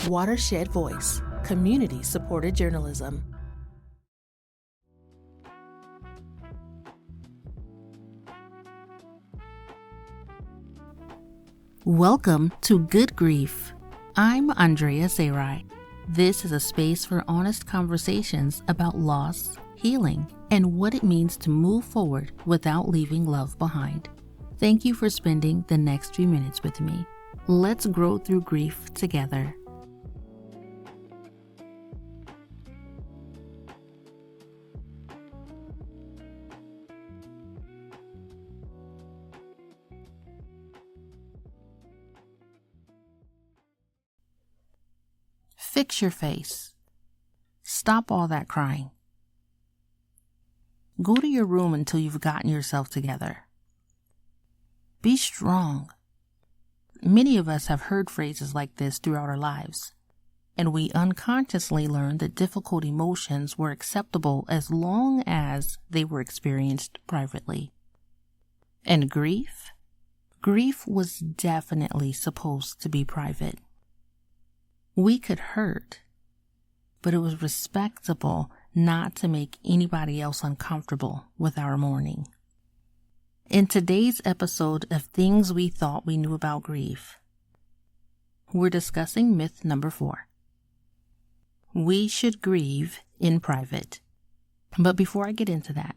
Watershed Voice, community-supported journalism. Welcome to Good Grief. I'm Aundrea Sayrie. This is a space for honest conversations about loss, healing, and what it means to move forward without leaving love behind. Thank you for spending the next few minutes with me. Let's grow through grief together. Fix your face. Stop all that crying. Go to your room until you've gotten yourself together. Be strong. Many of us have heard phrases like this throughout our lives, and we unconsciously learned that difficult emotions were acceptable as long as they were experienced privately. And grief? Grief was definitely supposed to be private. We could hurt, but it was respectable not to make anybody else uncomfortable with our mourning. In today's episode of Things We Thought We Knew About Grief, we're discussing myth number 4. We should grieve in private. But before I get into that,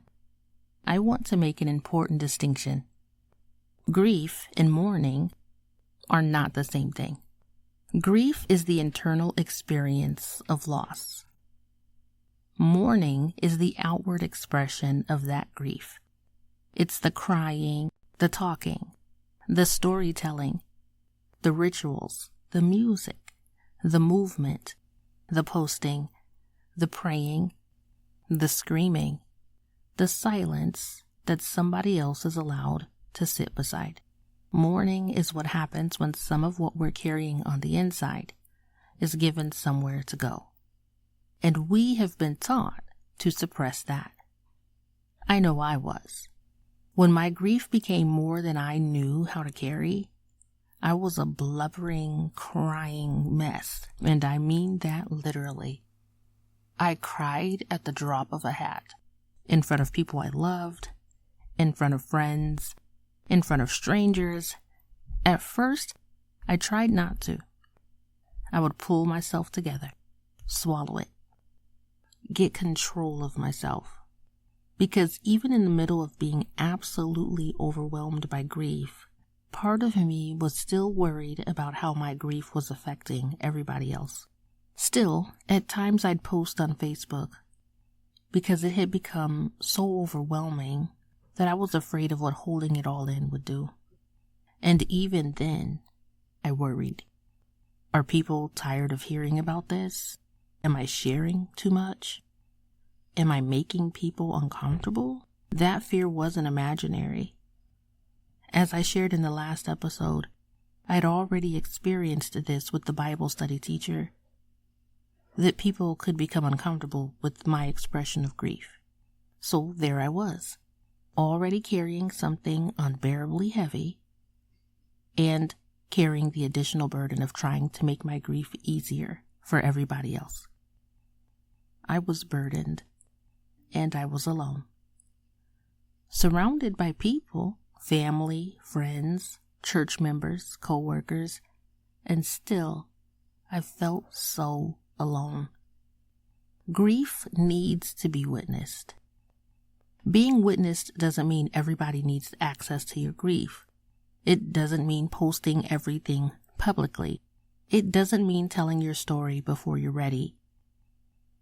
I want to make an important distinction. Grief and mourning are not the same thing. Grief is the internal experience of loss. Mourning is the outward expression of that grief. It's the crying, the talking, the storytelling, the rituals, the music, the movement, the posting, the praying, the screaming, the silence that somebody else is allowed to sit beside. Mourning is what happens when some of what we're carrying on the inside is given somewhere to go. And we have been taught to suppress that. I know I was. When my grief became more than I knew how to carry, I was a blubbering, crying mess, and I mean that literally. I cried at the drop of a hat, in front of people I loved, in front of friends, in front of strangers. At first, I tried not to. I would pull myself together, swallow it, get control of myself. Because even in the middle of being absolutely overwhelmed by grief, part of me was still worried about how my grief was affecting everybody else. Still, at times I'd post on Facebook because it had become so overwhelming that I was afraid of what holding it all in would do. And even then, I worried. Are people tired of hearing about this? Am I sharing too much? Am I making people uncomfortable? That fear wasn't imaginary. As I shared in the last episode, I'd already experienced this with the Bible study teacher, that people could become uncomfortable with my expression of grief. So there I was, already carrying something unbearably heavy and carrying the additional burden of trying to make my grief easier for everybody else. I was burdened, and I was alone. Surrounded by people, family, friends, church members, co-workers, and still I felt so alone. Grief needs to be witnessed. Being witnessed doesn't mean everybody needs access to your grief. It doesn't mean posting everything publicly. It doesn't mean telling your story before you're ready.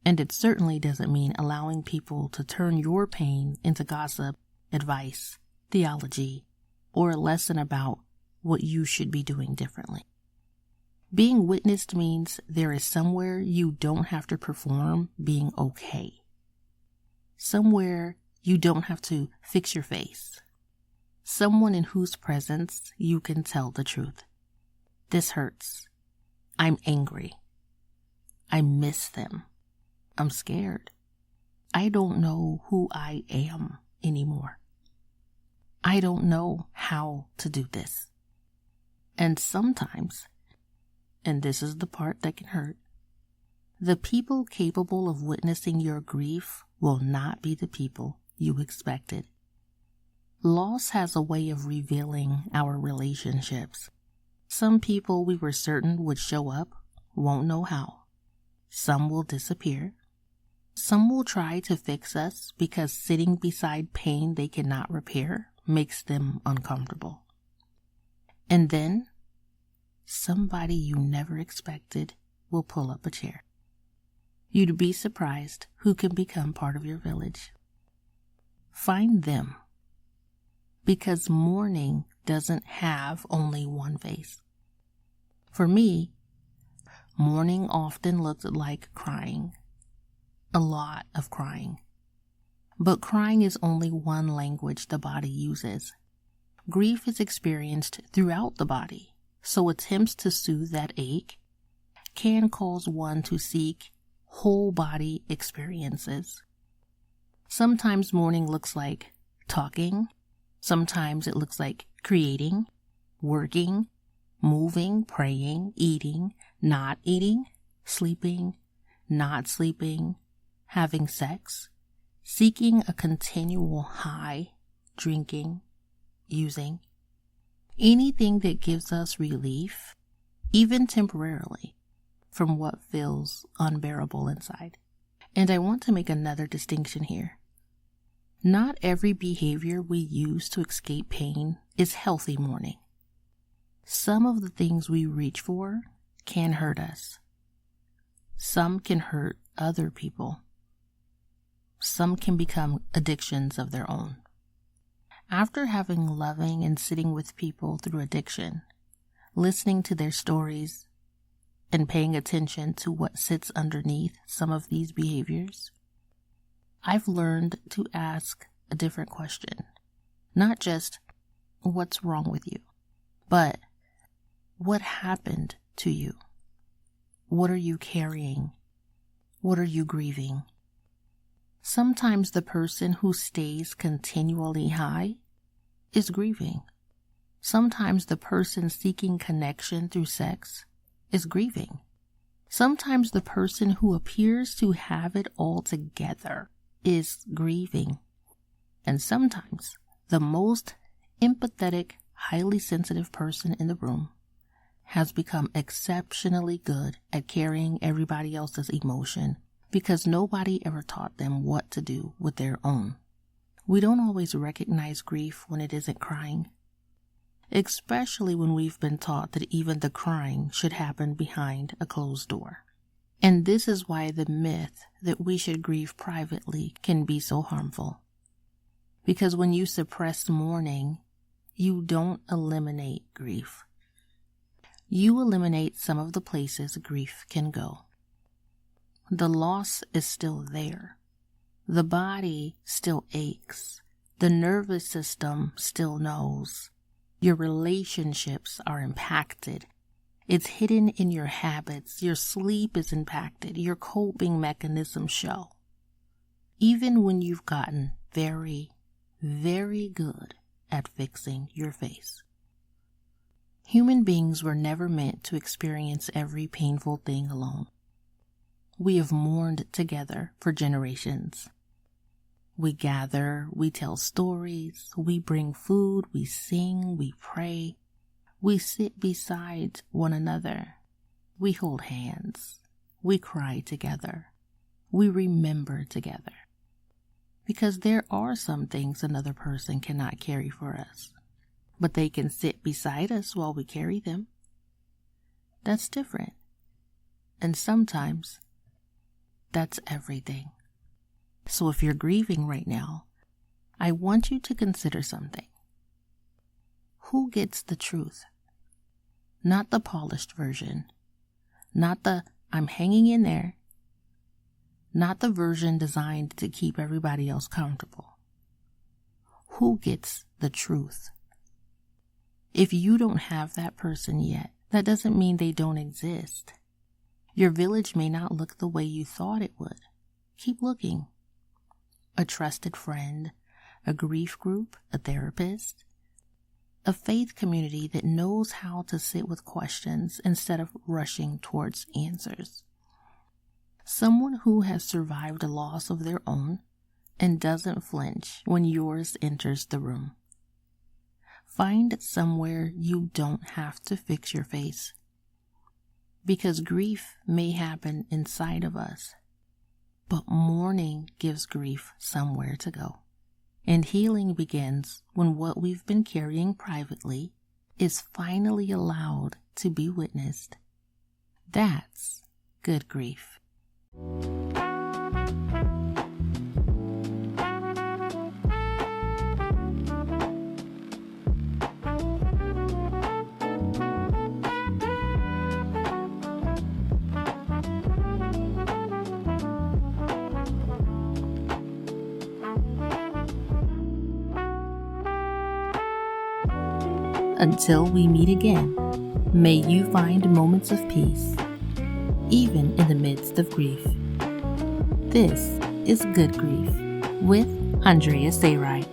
And it certainly doesn't mean allowing people to turn your pain into gossip, advice, theology, or a lesson about what you should be doing differently. Being witnessed means there is somewhere you don't have to perform being okay. Somewhere you don't have to fix your face. Someone in whose presence you can tell the truth. This hurts. I'm angry. I miss them. I'm scared. I don't know who I am anymore. I don't know how to do this. And sometimes and this is the part that can hurt, the people capable of witnessing your grief will not be the people you expected. Loss has a way of revealing our relationships. Some people we were certain would show up won't know how. Some will disappear. Some will try to fix us because sitting beside pain they cannot repair makes them uncomfortable. And then, somebody you never expected will pull up a chair. You'd be surprised who can become part of your village. Find them, because mourning doesn't have only one face. For me, mourning often looked like crying. A lot of crying. But crying is only one language the body uses. Grief is experienced throughout the body, so attempts to soothe that ache can cause one to seek whole body experiences. Sometimes mourning looks like talking. Sometimes it looks like creating, working, moving, praying, eating, not eating, sleeping, not sleeping, having sex, seeking a continual high, drinking, using. Anything that gives us relief, even temporarily, from what feels unbearable inside. And I want to make another distinction here. Not every behavior we use to escape pain is healthy mourning. Some of the things we reach for can hurt us. Some can hurt other people. Some can become addictions of their own. After having loving and sitting with people through addiction, listening to their stories, and paying attention to what sits underneath some of these behaviors, I've learned to ask a different question. Not just, what's wrong with you? But, what happened to you? What are you carrying? What are you grieving? Sometimes the person who stays continually high is grieving. Sometimes the person seeking connection through sex is grieving. Sometimes the person who appears to have it all together is grieving. And sometimes the most empathetic, highly sensitive person in the room has become exceptionally good at carrying everybody else's emotion because nobody ever taught them what to do with their own. We don't always recognize grief when it isn't crying, especially when we've been taught that even the crying should happen behind a closed door. And this is why the myth that we should grieve privately can be so harmful. Because when you suppress mourning, you don't eliminate grief. You eliminate some of the places grief can go. The loss is still there. The body still aches. The nervous system still knows. Your relationships are impacted. It's hidden in your habits. Your sleep is impacted. Your coping mechanisms show. Even when you've gotten very, very good at fixing your face. Human beings were never meant to experience every painful thing alone. We have mourned together for generations. We gather, we tell stories, we bring food, we sing, we pray. We sit beside one another. We hold hands. We cry together. We remember together. Because there are some things another person cannot carry for us, but they can sit beside us while we carry them. That's different. And sometimes, that's everything. So if you're grieving right now, I want you to consider something. Who gets the truth? Not the polished version. Not the, I'm hanging in there. Not the version designed to keep everybody else comfortable. Who gets the truth? If you don't have that person yet, that doesn't mean they don't exist. Your village may not look the way you thought it would. Keep looking. A trusted friend, a grief group, a therapist. a faith community that knows how to sit with questions instead of rushing towards answers. Someone who has survived a loss of their own and doesn't flinch when yours enters the room. Find somewhere you don't have to fix your face, because grief may happen inside of us, but mourning gives grief somewhere to go. And healing begins when what we've been carrying privately is finally allowed to be witnessed. That's good grief. Until we meet again, may you find moments of peace, even in the midst of grief. This is Good Grief with Aundrea Sayrie.